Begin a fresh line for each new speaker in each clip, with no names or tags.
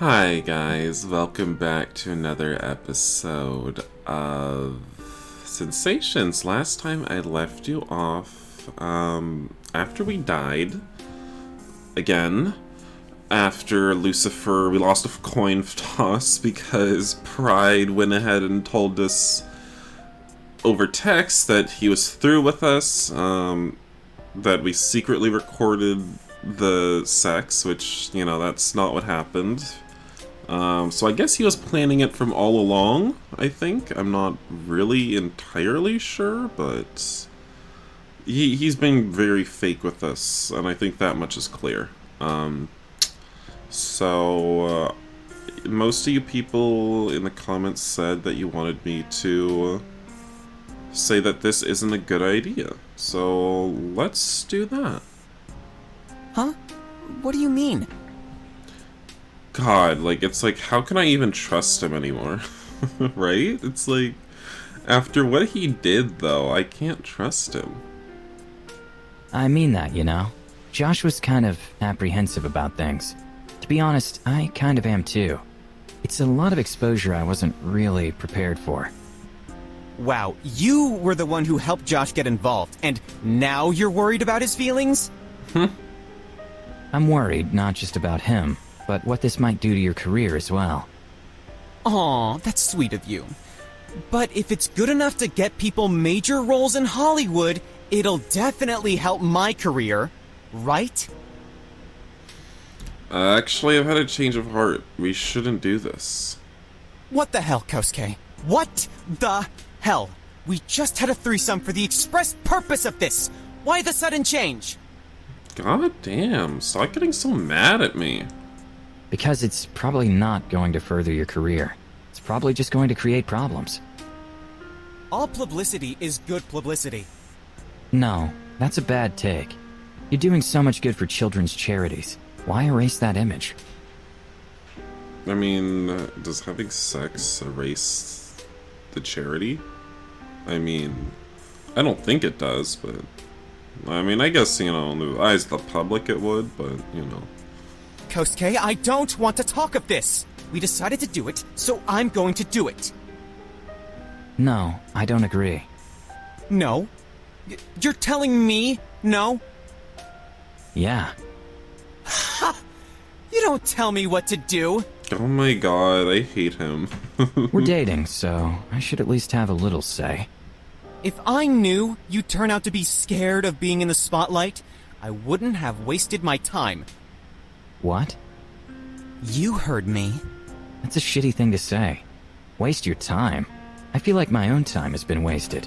Hi guys, welcome back to another episode of Sinsations. Last time I left you off after we died again. After Lucifer, we lost a coin toss because Pride went ahead and told us over text that he was through with us, that we secretly recorded the sex, which, you know, that's not what happened. So I guess he was planning it from all along, I think. I'm not really entirely sure, but he's been very fake with us, and I think that much is clear. Most of you people in the comments said that you wanted me to say that this isn't a good idea. So let's do that.
Huh? What do you mean?
God, like, it's like, how can I even trust him anymore? Right? It's like, after what he did, though, I can't trust him.
I mean that, you know. Josh was kind of apprehensive about things. To be honest, I kind of am too. It's a lot of exposure I wasn't really prepared for.
Wow, you were the one who helped Josh get involved, and now you're worried about his feelings?
I'm worried not just about him, but what this might do to your career as well.
Aw, that's sweet of you. But if it's good enough to get people major roles in Hollywood, it'll definitely help my career, right?
Actually, I've had a change of heart. We shouldn't do this.
What the hell, Kosuke? What the hell? We just had a threesome for the express purpose of this. Why the sudden change?
God damn, stop getting so mad at me.
Because it's probably not going to further your career. It's probably just going to create problems.
All publicity is good publicity.
No, that's a bad take. You're doing so much good for children's charities. Why erase that image?
I mean, does having sex erase the charity? I mean, I don't think it does, but... I mean, I guess, you know, in the eyes of the public it would, but, you know.
Kosuke, I don't want to talk of this. We decided to do it, so I'm going to do it.
No, I don't agree.
No? You're telling me no?
Yeah.
Ha! You don't tell me what to do.
Oh my god, I hate him.
We're dating, so I should at least have a little say.
If I knew you'd turn out to be scared of being in the spotlight, I wouldn't have wasted my time.
What?
You heard me.
That's a shitty thing to say. Waste your time. I feel like my own time has been wasted.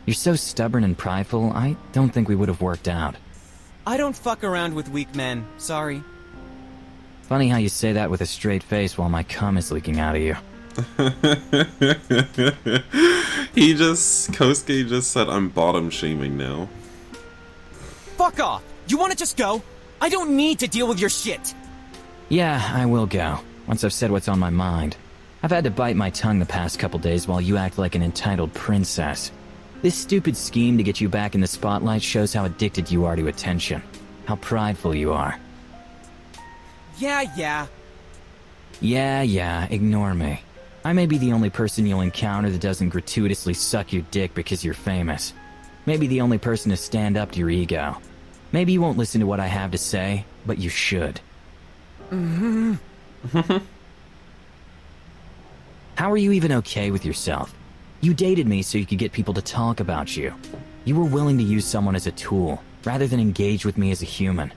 You're so stubborn and prideful, I don't think we would have worked out.
I don't fuck around with weak men, sorry.
Funny how you say that with a straight face while my cum is leaking out of you.
Kosuke just said I'm bottom shaming now.
Fuck off! You wanna just go? I don't need to deal with your shit!
Yeah, I will go, once I've said what's on my mind. I've had to bite my tongue the past couple days while you act like an entitled princess. This stupid scheme to get you back in the spotlight shows how addicted you are to attention. How prideful you are.
Yeah.
Yeah, ignore me. I may be the only person you'll encounter that doesn't gratuitously suck your dick because you're famous. Maybe the only person to stand up to your ego. Maybe you won't listen to what I have to say, but you should. How are you even okay with yourself? You dated me so you could get people to talk about you. You were willing to use someone as a tool, rather than engage with me as a human.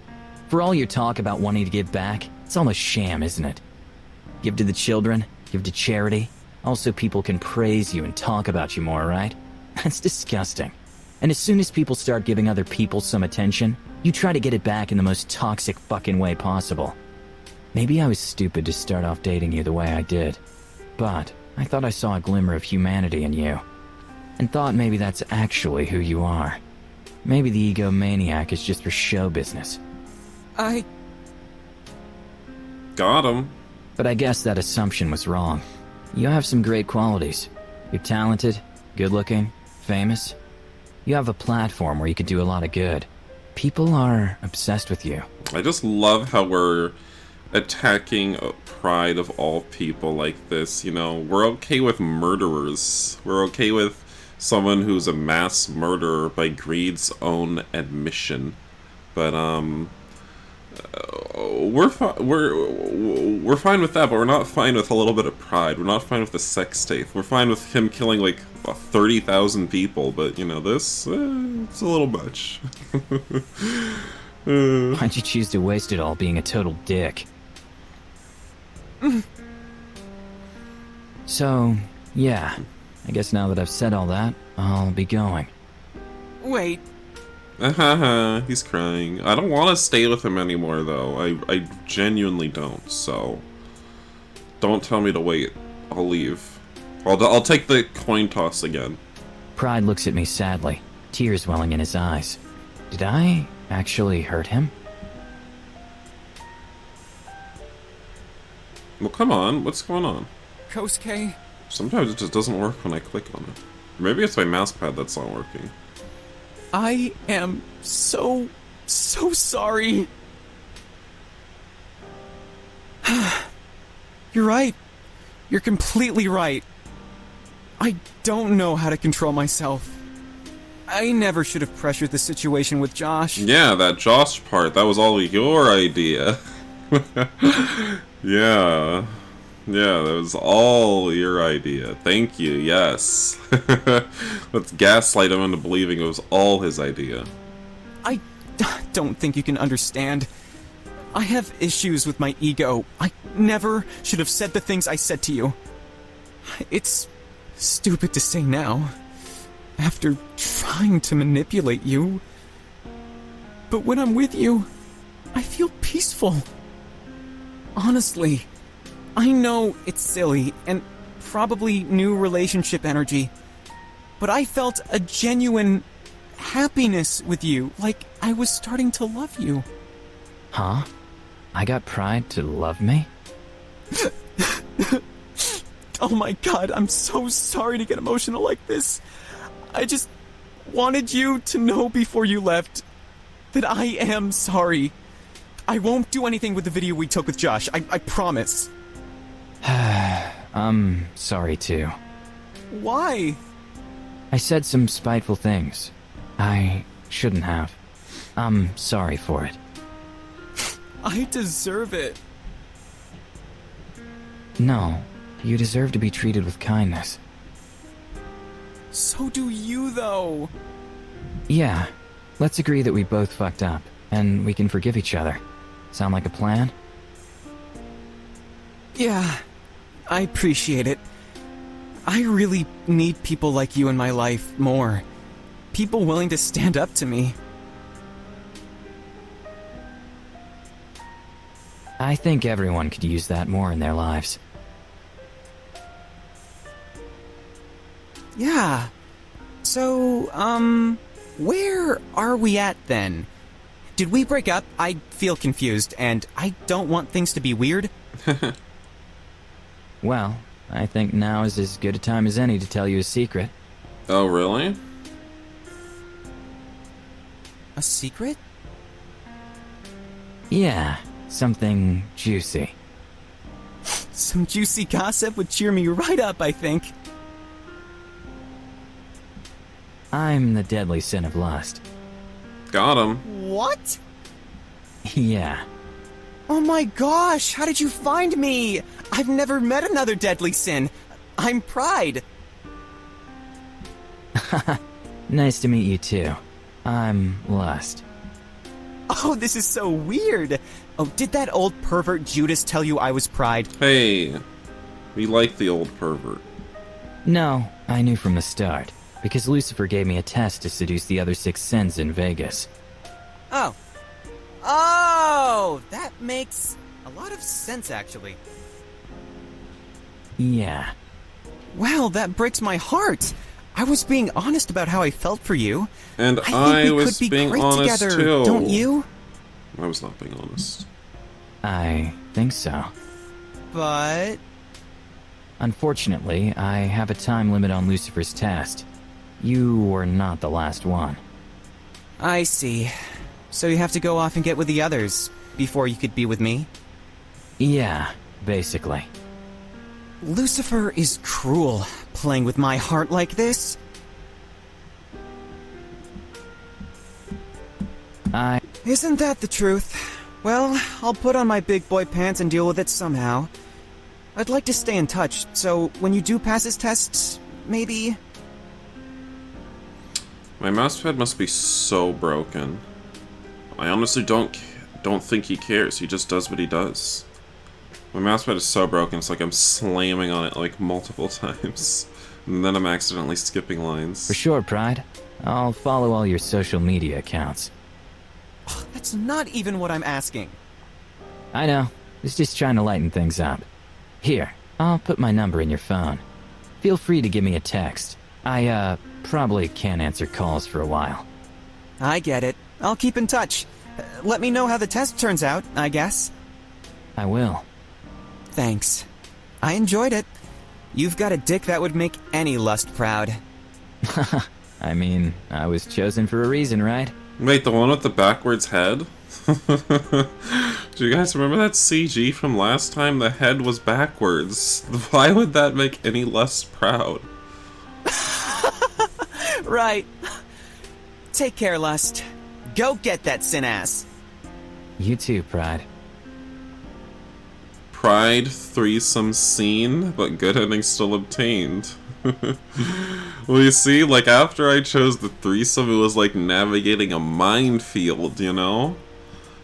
For all your talk about wanting to give back, it's almost sham, isn't it? Give to the children, give to charity. Also, people can praise you and talk about you more, right? That's disgusting. And as soon as people start giving other people some attention, you try to get it back in the most toxic fucking way possible. Maybe I was stupid to start off dating you the way I did. But I thought I saw a glimmer of humanity in you. And thought maybe that's actually who you are. Maybe the egomaniac is just for show business.
Got him.
But I guess that assumption was wrong. You have some great qualities. You're talented, good-looking, famous. You have a platform where you could do a lot of good. People are obsessed with you.
I just love how we're attacking Pride of all people like this, you know? We're okay with murderers. We're okay with someone who's a mass murderer by greed's own admission. But, we're fine with that, but we're not fine with a little bit of pride. We're not fine with the sex tape. We're fine with him killing, like, 30,000 people, but, you know, this, it's a little much.
Why'd you choose to waste it all being a total dick? So, yeah. I guess now that I've said all that, I'll be going.
Wait,
He's crying. I don't want to stay with him anymore, though. I genuinely don't, so... Don't tell me to wait. I'll leave. I'll take the coin toss again.
Pride looks at me sadly, tears welling in his eyes. Did I actually hurt him?
Well, come on. What's going on?
Kosuke,
Sometimes it just doesn't work when I click on it. Maybe it's my mouse pad that's not working.
I am so sorry. You're right. You're completely right. I don't know how to control myself. I never should have pressured the situation with Josh.
Yeah, that Josh part, that was all your idea. Yeah. Yeah, that was all your idea. Thank you, yes. Let's gaslight him into believing it was all his idea.
I don't think you can understand. I have issues with my ego. I never should have said the things I said to you. It's stupid to say now, after trying to manipulate you. But when I'm with you, I feel peaceful. Honestly, I know it's silly and probably new relationship energy, but I felt a genuine happiness with you, like I was starting to love you.
Huh? I got Pride to love me?
Oh my god, I'm so sorry to get emotional like this. I just wanted you to know before you left that I am sorry. I won't do anything with the video we took with Josh, I promise.
I'm sorry too.
Why?
I said some spiteful things. I shouldn't have. I'm sorry for it.
I deserve it.
No, you deserve to be treated with kindness.
So do you, though.
Yeah, let's agree that we both fucked up, and we can forgive each other. Sound like a plan?
Yeah, I appreciate it. I really need people like you in my life more. People willing to stand up to me.
I think everyone could use that more in their lives.
Yeah. So, where are we at then? Did we break up? I feel confused, and I don't want things to be weird.
Well, I think now is as good a time as any to tell you a secret.
Oh, really?
A secret?
Yeah, something juicy.
Some juicy gossip would cheer me right up, I think.
I'm the deadly sin of lust.
Got him.
What?
Yeah.
Oh my gosh, how did you find me? I've never met another deadly sin. I'm Pride.
Nice to meet you too. I'm Lust.
Oh, this is so weird. Oh, did that old pervert Judas tell you I was Pride?
Hey, we like the old pervert.
No, I knew from the start, because Lucifer gave me a test to seduce the other 6 sins in Vegas.
Oh. Oh, that makes a lot of sense, actually.
Yeah.
Wow, that breaks my heart. I was being honest about how I felt for you.
And
I think
I
we
was
could be
being
great
honest
together,
too.
don't you?
I was not being honest.
I think so.
But
Unfortunately, I have a time limit on Lucifer's test. You were not the last one.
I see. So you have to go off and get with the others before you could be with me?
Yeah, basically.
Lucifer is cruel, playing with my heart like this. Isn't that the truth? Well, I'll put on my big boy pants and deal with it somehow. I'd like to stay in touch, so when you do pass his tests, maybe...
My mousepad must be so broken. I honestly don't think he cares. He just does what he does. My mousepad is so broken, it's like I'm slamming on it like multiple times. And then I'm accidentally skipping lines.
For sure, Pride. I'll follow all your social media accounts.
That's not even what I'm asking.
I know. Was just trying to lighten things up. Here, I'll put my number in your phone. Feel free to give me a text. I, probably can't answer calls for a while.
I get it. I'll keep in touch. Let me know how the test turns out, I guess.
I will.
Thanks. I enjoyed it. You've got a dick that would make any lust proud.
I mean, I was chosen for a reason, right?
Wait, the one with the backwards head? Do you guys remember that CG from last time? The head was backwards. Why would that make any less proud?
Right. Take care, Lust. Go get that sin ass.
You too, Pride.
Pride threesome scene, but good ending still obtained. Well, you see, like, after I chose the threesome, it was like navigating a minefield, you know?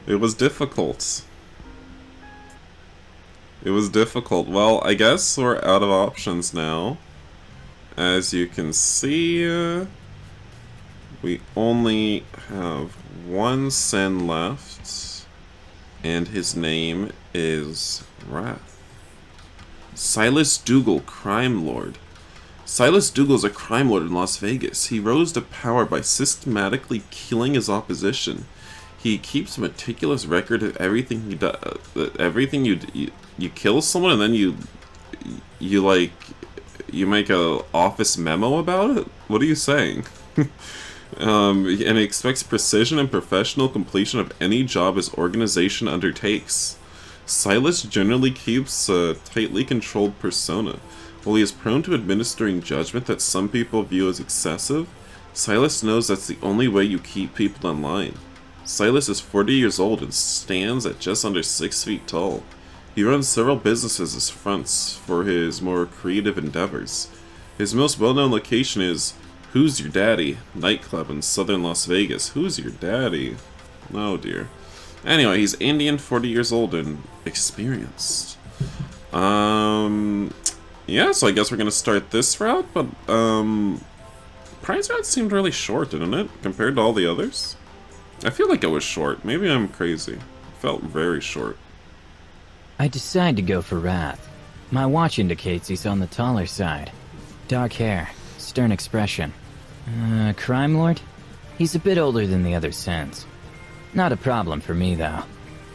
It was difficult. It was difficult. Well, I guess we're out of options now. As you can see, we only have one sin left, and his name is Wrath. Silas Dougal, crime lord. Silas Dougal is a crime lord in Las Vegas. He rose to power by systematically killing his opposition. He keeps a meticulous record of everything he does. Everything you kill someone and then you make a office memo about it. What are you saying? And he expects precision and professional completion of any job his organization undertakes. Silas generally keeps a tightly controlled persona. While he is prone to administering judgment that some people view as excessive, Silas knows that's the only way you keep people in line. Silas is 40 years old and stands at just under 6 feet tall. He runs several businesses as fronts for his more creative endeavors. His most well-known location is Who's Your Daddy? Nightclub in southern Las Vegas. Who's your daddy? Oh dear. Anyway, he's Indian, 40 years old, and experienced. Yeah, so I guess we're gonna start this route, but, Prize route seemed really short, didn't it? Compared to all the others? I feel like it was short. Maybe I'm crazy. It felt very short.
I decide to go for Wrath. My watch indicates he's on the taller side. Dark hair, stern expression. Crime lord? He's a bit older than the other sins. Not a problem for me, though.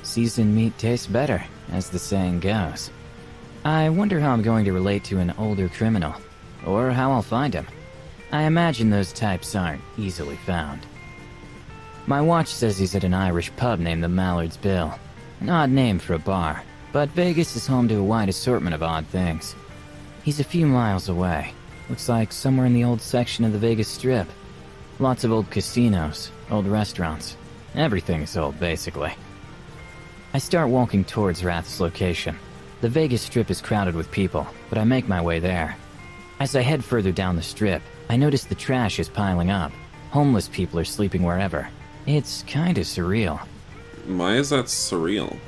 Seasoned meat tastes better, as the saying goes. I wonder how I'm going to relate to an older criminal, or how I'll find him. I imagine those types aren't easily found. My watch says he's at an Irish pub named the Mallard's Bill. An odd name for a bar, but Vegas is home to a wide assortment of odd things. He's a few miles away. Looks like somewhere in the old section of the Vegas Strip. Lots of old casinos, old restaurants. Everything's old, basically. I start walking towards Wrath's location. The Vegas Strip is crowded with people, but I make my way there. As I head further down the strip, I notice the trash is piling up. Homeless people are sleeping wherever. It's kinda surreal.
Why is that surreal?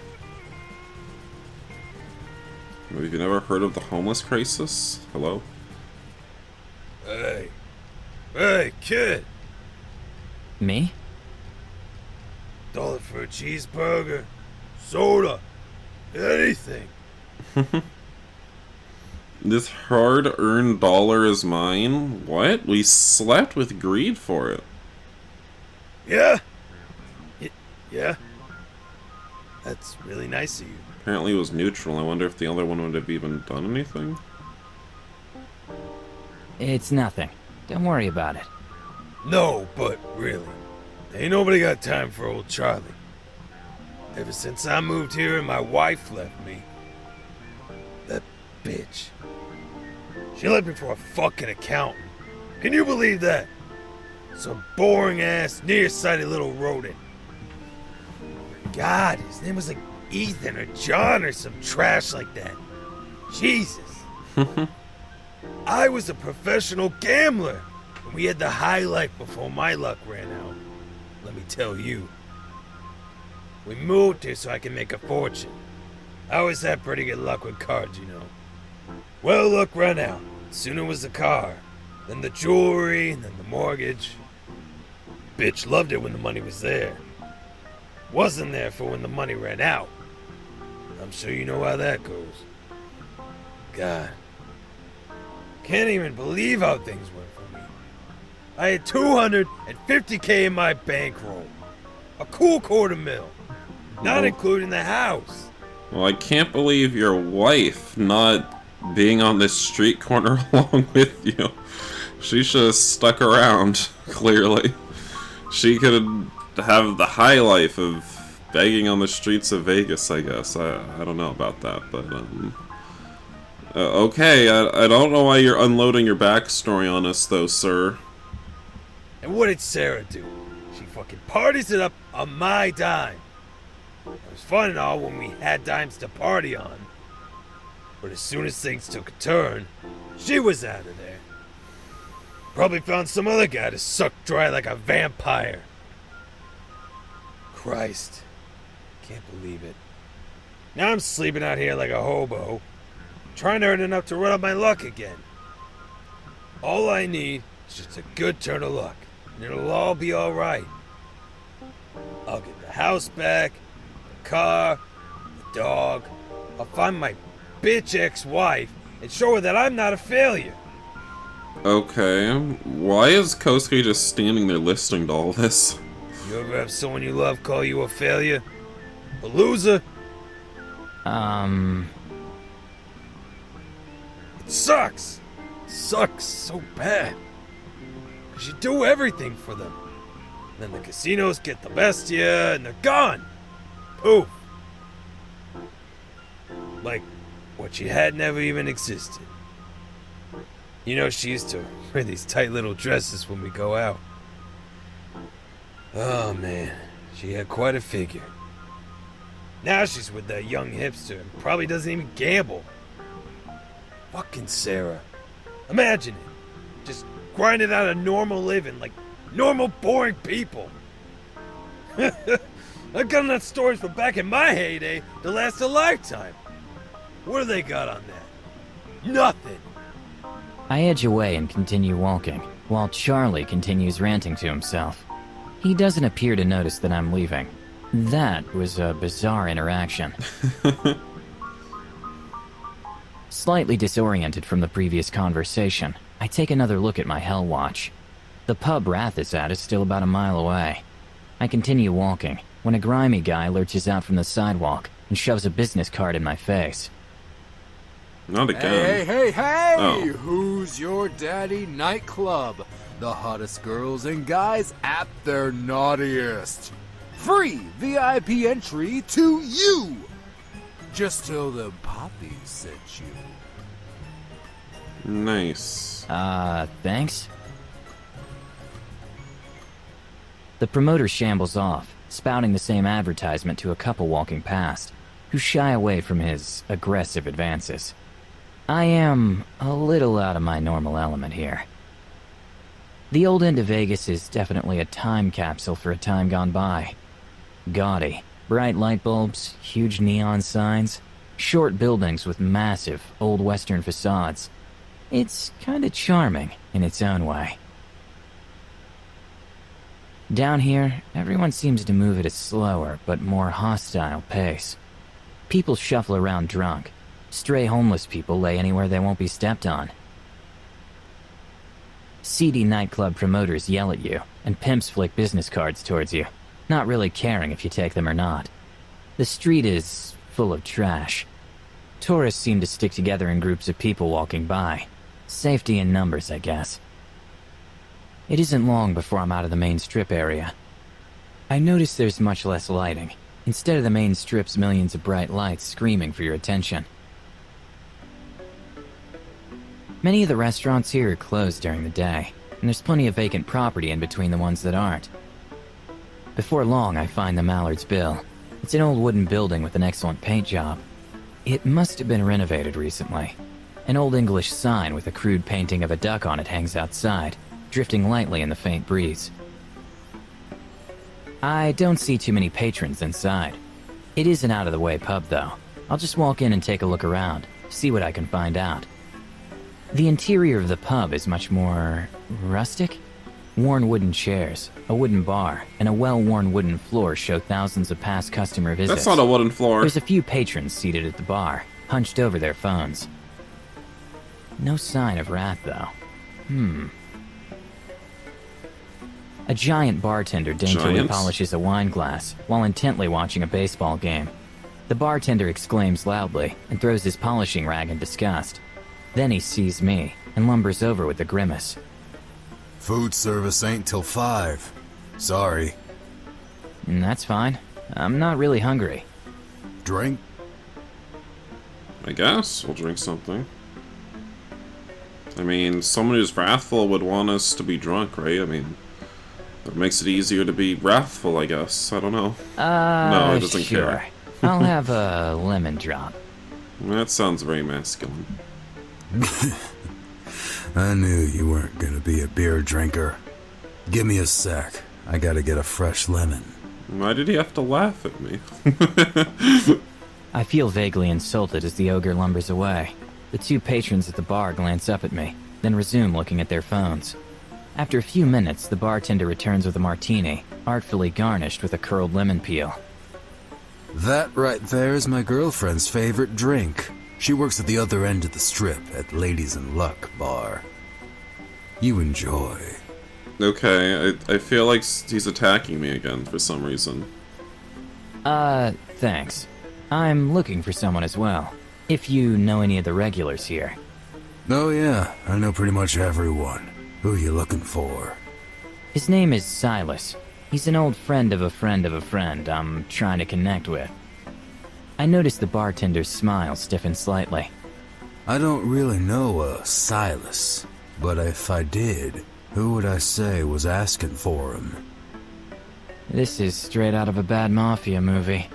Have you never heard of the homeless crisis? Hello?
Hey, kid!
Me?
$1 for a cheeseburger, soda, anything.
This hard-earned dollar is mine? What? We slept with greed for it.
Yeah? Yeah? That's really nice of you.
Apparently it was neutral. I wonder if the other one would have even done anything.
It's nothing. Don't worry about it.
No, but really, ain't nobody got time for old Charlie. Ever since I moved here and my wife left me, bitch. She left me for a fucking accountant. Can you believe that? Some boring-ass, nearsighted little rodent. God, his name was like Ethan or John or some trash like that. Jesus. I was a professional gambler, and we had the high life before my luck ran out. Let me tell you. We moved here so I can make a fortune. I always had pretty good luck with cards, you know. Well, luck ran out. Soon it was the car, then the jewelry, and then the mortgage. Bitch loved it when the money was there. Wasn't there for when the money ran out. I'm sure you know how that goes. God. Can't even believe how things went for me. I had $250K in my bankroll. A cool $250,000. Not including the house.
Well, I can't believe your wife not being on this street corner along with you. She should have stuck around, clearly. She could have the high life of begging on the streets of Vegas, I guess. I don't know about that, but, okay, I don't know why you're unloading your backstory on us, though, sir.
And what did Sarah do? She fucking parties it up on my dime. It was fun and all when we had dimes to party on. But as soon as things took a turn, she was out of there. Probably found some other guy to suck dry like a vampire. Christ. Can't believe it. Now I'm sleeping out here like a hobo, trying to earn enough to run up my luck again. All I need is just a good turn of luck, and it'll all be alright. I'll get the house back, the car, the dog. I'll find my bitch ex-wife and show her that I'm not a failure.
Okay, why is Kosuke just standing there listening to all this?
You ever have someone you love call you a failure? A loser? It sucks. It sucks so bad. 'Cause you do everything for them. Then the casinos get the best of you and they're gone. Poof. Like what you had never even existed. You know, she used to wear these tight little dresses when we go out. Oh man, she had quite a figure. Now she's with that young hipster and probably doesn't even gamble. Fucking Sarah. Imagine it. Just grinding out a normal living like normal boring people. I've got enough stories from back in my heyday to last a lifetime. What do they got on that? Nothing.
I edge away and continue walking, while Charlie continues ranting to himself. He doesn't appear to notice that I'm leaving. That was a bizarre interaction. Slightly disoriented from the previous conversation, I take another look at my Hell Watch. The pub Wrath is at is still about a mile away. I continue walking, when a grimy guy lurches out from the sidewalk and shoves a business card in my face.
Not again.
Hey!
Oh.
Who's your daddy nightclub? The hottest girls and guys at their naughtiest. Free VIP entry to you! Just tell them Poppy sent you.
Nice.
Thanks? The promoter shambles off, spouting the same advertisement to a couple walking past, who shy away from his aggressive advances. I am a little out of my normal element here. The old end of Vegas is definitely a time capsule for a time gone by. Gaudy, bright light bulbs, huge neon signs, short buildings with massive, old western facades. It's kinda charming in its own way. Down here, everyone seems to move at a slower but more hostile pace. People shuffle around drunk. Stray homeless people lay anywhere they won't be stepped on. Seedy nightclub promoters yell at you, and pimps flick business cards towards you, not really caring if you take them or not. The street is full of trash. Tourists seem to stick together in groups of people walking by. Safety in numbers, I guess. It isn't long before I'm out of the main strip area. I notice there's much less lighting. Instead of the main strip's millions of bright lights screaming for your attention. Many of the restaurants here are closed during the day, and there's plenty of vacant property in between the ones that aren't. Before long, I find the Mallard's Bill. It's an old wooden building with an excellent paint job. It must have been renovated recently. An old English sign with a crude painting of a duck on it hangs outside, drifting lightly in the faint breeze. I don't see too many patrons inside. It is an out-of-the-way pub, though. I'll just walk in and take a look around, see what I can find out. The interior of the pub is much more rustic. Worn wooden chairs, a wooden bar, and a well-worn wooden floor show thousands of past customer visits.
That's not a wooden floor.
There's a few patrons seated at the bar, hunched over their phones. No sign of wrath, though. A giant bartender daintily
Giants?
polishes a wine glass while intently watching a baseball game. The bartender exclaims loudly and throws his polishing rag in disgust. Then he sees me and lumbers over with a grimace.
Food service ain't till 5. Sorry.
That's fine. I'm not really hungry.
Drink?
I guess we'll drink something. I mean, someone who's wrathful would want us to be drunk, right? I mean, it makes it easier to be wrathful, I guess. I don't know. No, it doesn't
sure.
care.
I'll have a lemon drop.
That sounds very masculine.
I knew you weren't gonna be a beer drinker. Give me a sec. I gotta get a fresh lemon.
Why did he have to laugh at me?
I feel vaguely insulted as the ogre lumbers away. The two patrons at the bar glance up at me, then resume looking at their phones. After a few minutes, the bartender returns with a martini, artfully garnished with a curled lemon peel.
That right there is my girlfriend's favorite drink. She works at the other end of the strip at Ladies in Luck bar. You enjoy.
Okay, I feel like he's attacking me again for some reason.
Thanks. I'm looking for someone as well. If you know any of the regulars here.
Oh yeah, I know pretty much everyone. Who you looking for?
His name is Silas. He's an old friend of a friend of a friend I'm trying to connect with. I noticed the bartender's smile stiffen slightly.
I don't really know a Silas, but if I did, who would I say was asking for him?
This is straight out of a bad mafia movie.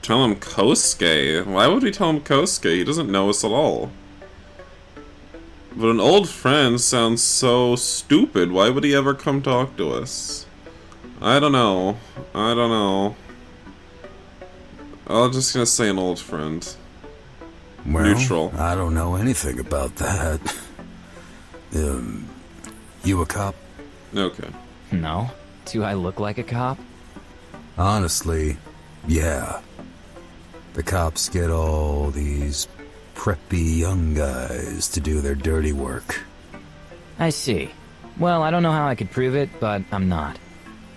Tell him Kosuke. Why would we tell him Kosuke? He doesn't know us at all. But an old friend sounds so stupid. Why would he ever come talk to us? I don't know. I'm just gonna say an old friend.
Well,
Neutral.
I don't know anything about that. You a cop?
Okay.
No? Do I look like a cop?
Honestly, yeah. The cops get all these preppy young guys to do their dirty work.
I see. Well, I don't know how I could prove it, but I'm not.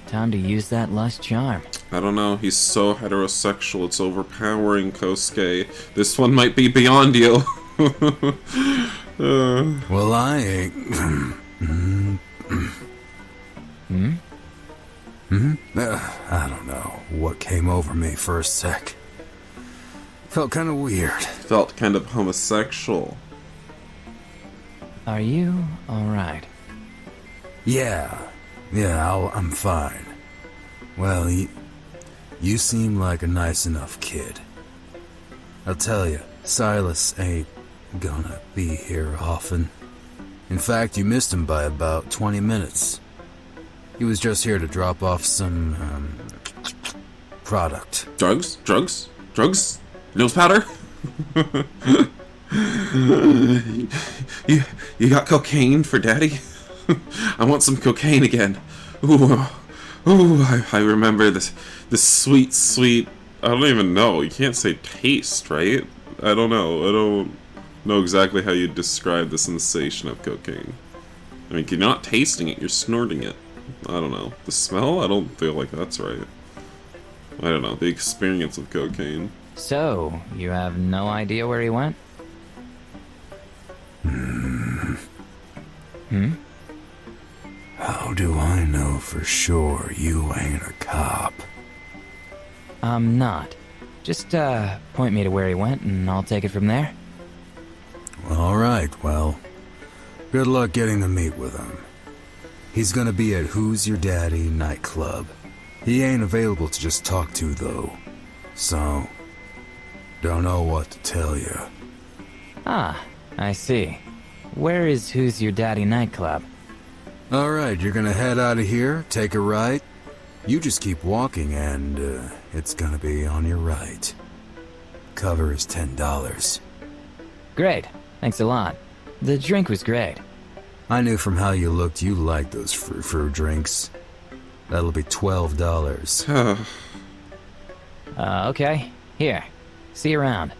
Time to use that lust charm.
I don't know. He's so heterosexual. It's overpowering, Kosuke. This one might be beyond you.
Well, I ain't. I don't know what came over me for a sec. Felt kind of weird.
Felt kind of homosexual.
Are you alright?
Yeah, I'm fine. Well, you seem like a nice enough kid. I'll tell you, Silas ain't gonna be here often. In fact, you missed him by about 20 minutes. He was just here to drop off some, product.
Drugs? Nose powder? you got cocaine for daddy? I want some cocaine again. Ooh, I remember this sweet, I don't even know. You can't say taste, right? I don't know exactly how you describe the sensation of cocaine. I mean, you're not tasting it, you're snorting it. I don't know. The smell? I don't feel like that's right. I don't know. The experience of cocaine.
So, you have no idea where he went?
How do I know for sure you ain't a cop?
I'm not. Just, point me to where he went and I'll take it from there.
Alright, well, good luck getting to meet with him. He's gonna be at Who's Your Daddy nightclub. He ain't available to just talk to, though. So, don't know what to tell you.
Ah, I see. Where is Who's Your Daddy nightclub?
Alright, you're gonna head out of here, take a right. You just keep walking and, it's gonna be on your right. Cover is $10.
Great, thanks a lot. The drink was great.
I knew from how you looked you liked those frou-frou drinks. That'll be $12.
Okay. Here. See you around.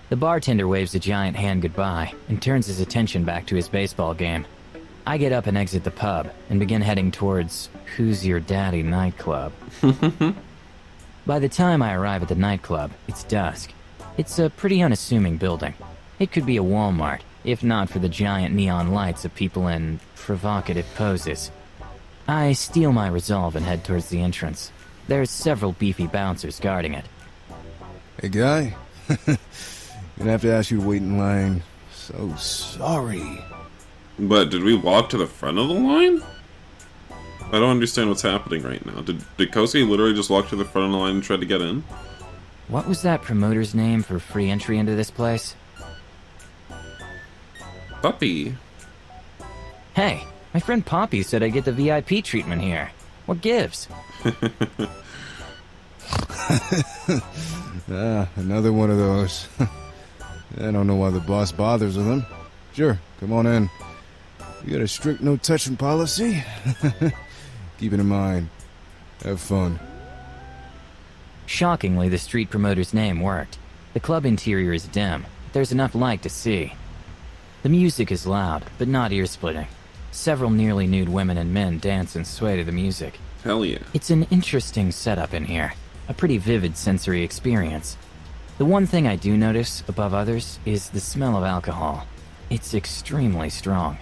The bartender waves a giant hand goodbye and turns his attention back to his baseball game. I get up and exit the pub and begin heading towards Who's Your Daddy nightclub. By the time I arrive at the nightclub, it's dusk. It's a pretty unassuming building. It could be a Walmart, if not for the giant neon lights of people in provocative poses. I steel my resolve and head towards the entrance. There's several beefy bouncers guarding it.
Hey, guy. Gonna have to ask you to wait in line. So sorry.
But did we walk to the front of the line? I don't understand what's happening right now. Did Kosuke literally just walk to the front of the line and try to get in?
What was that promoter's name for free entry into this place?
Puppy.
Hey, my friend Poppy said I'd get the VIP treatment here. What gives?
Another one of those. I don't know why the boss bothers with them. Sure, come on in. We got a strict no-touching policy. Keep it in mind. Have fun.
Shockingly, the street promoter's name worked. The club interior is dim, but there's enough light to see. The music is loud, but not ear-splitting. Several nearly nude women and men dance and sway to the music.
Hell yeah.
It's an interesting setup in here. A pretty vivid sensory experience. The one thing I do notice, above others, is the smell of alcohol. It's extremely strong.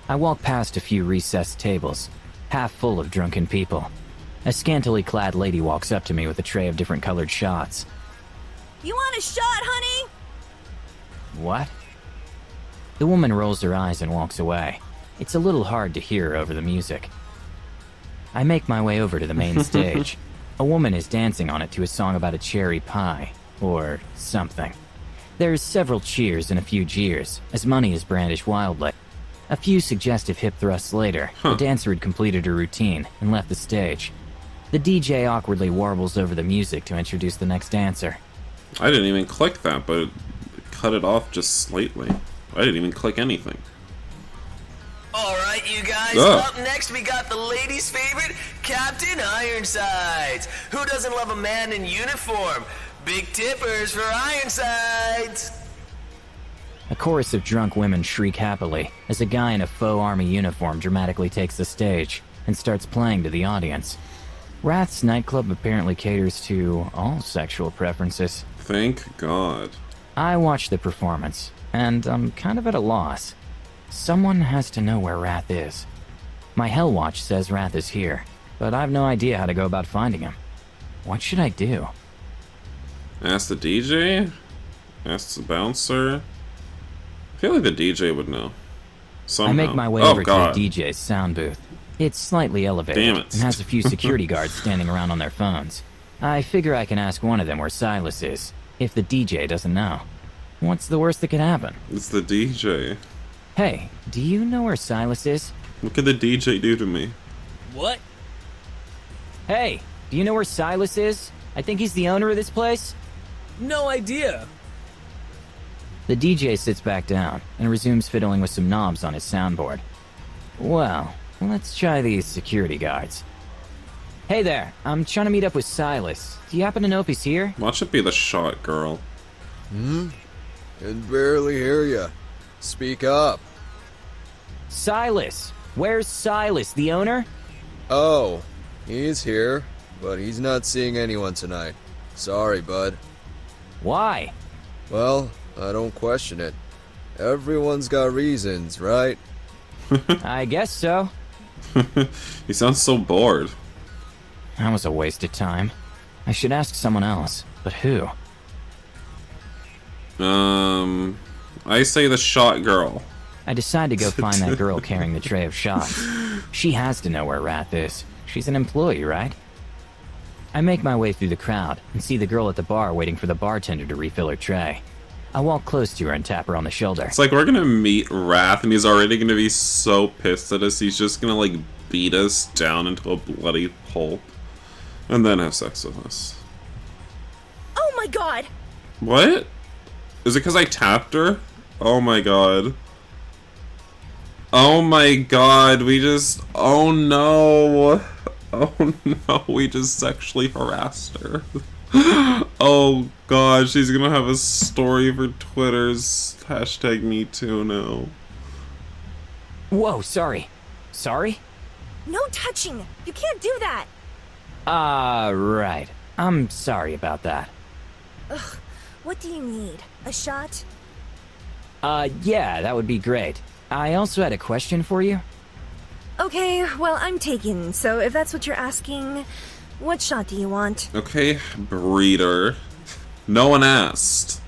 I walk past a few recessed tables, half full of drunken people. A scantily clad lady walks up to me with a tray of different colored shots.
You want a shot, honey?
What? The woman rolls her eyes and walks away. It's a little hard to hear over the music. I make my way over to the main stage. A woman is dancing on it to a song about a cherry pie, or something. There's several cheers and a few jeers, as money is brandished wildly. A few suggestive hip thrusts later, the dancer had completed her routine and left the stage. The DJ awkwardly warbles over the music to introduce the next dancer.
I didn't even click that, but it cut it off just slightly. I didn't even click anything.
Alright, you guys,
Ugh.
up next we got the ladies' favorite, Captain Ironsides. Who doesn't love a man in uniform? Big tippers for Ironsides.
A chorus of drunk women shriek happily as a guy in a faux army uniform dramatically takes the stage and starts playing to the audience. Wrath's nightclub apparently caters to all sexual preferences.
Thank God.
I watch the performance, and I'm kind of at a loss. Someone has to know where Wrath is. My Hell Watch says Wrath is here, but I have no idea how to go about finding him. What should I do?
Ask the DJ? Ask the bouncer? I feel like the DJ would know. Somehow.
I make my way
Oh,
over
God.
to the DJ's sound booth. It's slightly elevated
Damn it.
and has a few security guards standing around on their phones. I figure I can ask one of them where Silas is, if the DJ doesn't know. What's the worst that could happen?
It's the DJ.
Hey, do you know where Silas is?
What could the DJ do to me?
What?
Hey, do you know where Silas is? I think he's the owner of this place.
No idea.
The DJ sits back down and resumes fiddling with some knobs on his soundboard. Well, let's try these security guards. Hey there, I'm trying to meet up with Silas. Do you happen to know if he's here?
Watch it be the shot girl.
Can barely hear ya. Speak up.
Silas! Where's Silas, the owner?
Oh, he's here, but he's not seeing anyone tonight. Sorry, bud.
Why?
Well, I don't question it. Everyone's got reasons, right?
I guess so.
He sounds so bored.
That was a waste of time. I should ask someone else. But who?
I say the shot girl.
I decide to go find that girl carrying the tray of shots. She has to know where Wrath is. She's an employee, right? I make my way through the crowd and see the girl at the bar waiting for the bartender to refill her tray. I walk close to her and tap her on the shoulder.
It's like we're gonna meet Wrath and he's already gonna be so pissed at us, he's just gonna like beat us down into a bloody pulp and then have sex with us.
Oh my god!
What? Is it because I tapped her? Oh my god. Oh my god, we just... Oh no. Oh no, we just sexually harassed her. Oh god, she's gonna have a story for Twitter's hashtag me too now.
Whoa, sorry. Sorry?
No touching! You can't do that!
Right. I'm sorry about that.
Ugh, what do you need? A shot?
Yeah, that would be great. I also had a question for you.
Okay, well, I'm taken, so if that's what you're asking, what shot do you want?
Okay, breeder. No one asked.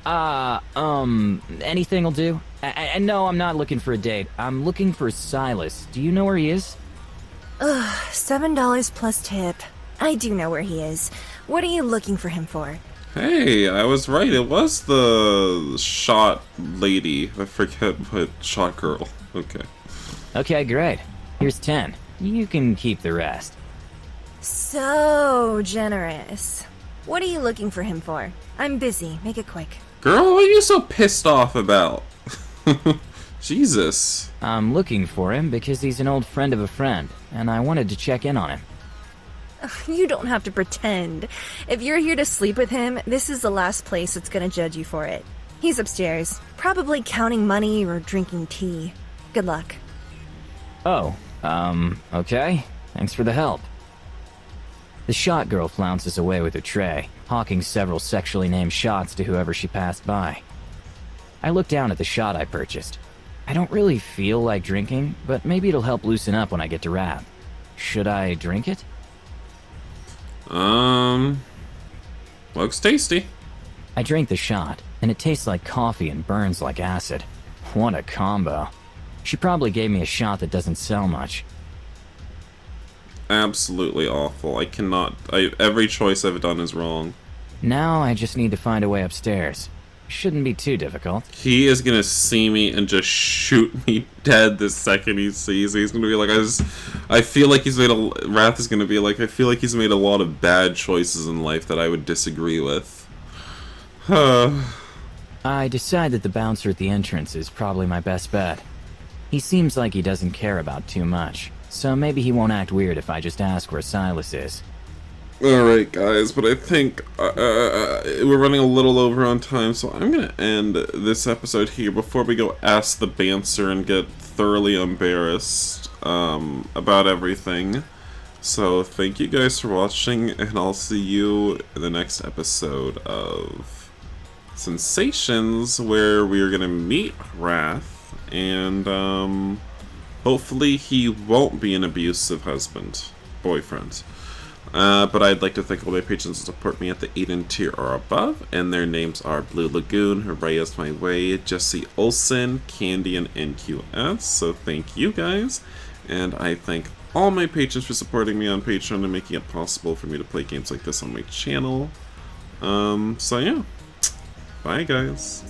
Anything will do. And no, I'm not looking for a date. I'm looking for Silas. Do you know where he is?
Ugh, $7 plus tip. I do know where he is. What are you looking for him for?
Hey, I was right. It was the shot lady. I forget what shot girl. Okay.
Okay, great. Here's 10. You can keep the rest.
So generous. What are you looking for him for? I'm busy. Make it quick.
Girl, what are you so pissed off about? Jesus.
I'm looking for him because he's an old friend of a friend, and I wanted to check in on him.
You don't have to pretend. If you're here to sleep with him, this is the last place that's gonna judge you for it. He's upstairs, probably counting money or drinking tea. Good luck.
Oh, okay. Thanks for the help. The shot girl flounces away with her tray, hawking several sexually named shots to whoever she passed by. I look down at the shot I purchased. I don't really feel like drinking, but maybe it'll help loosen up when I get to Wrath. Should I drink it?
Looks tasty.
I drink the shot, and it tastes like coffee and burns like acid. What a combo. She probably gave me a shot that doesn't sell much.
Absolutely awful. I cannot... every choice I've done is wrong.
Now I just need to find a way upstairs. Shouldn't be too difficult.
He is gonna see me and just shoot me dead the second he sees me. He's gonna be like, I feel like he's made a... Wrath is gonna be like, I feel like he's made a lot of bad choices in life that I would disagree with.
I decide that the bouncer at the entrance is probably my best bet. He seems like he doesn't care about too much, so maybe he won't act weird if I just ask where Silas is.
Alright guys, but I think we're running a little over on time, so I'm gonna end this episode here before we go ask the bouncer and get thoroughly embarrassed about everything. So thank you guys for watching, and I'll see you in the next episode of Sinsations, where we are gonna meet Wrath, and hopefully he won't be an abusive boyfriend. But I'd like to thank all my patrons who support me at the 8 tier or above, and their names are Blue Lagoon, Reyes My Way, Jesse Olsen, Candy, and NQS, so thank you guys, and I thank all my patrons for supporting me on Patreon and making it possible for me to play games like this on my channel. So yeah, bye guys.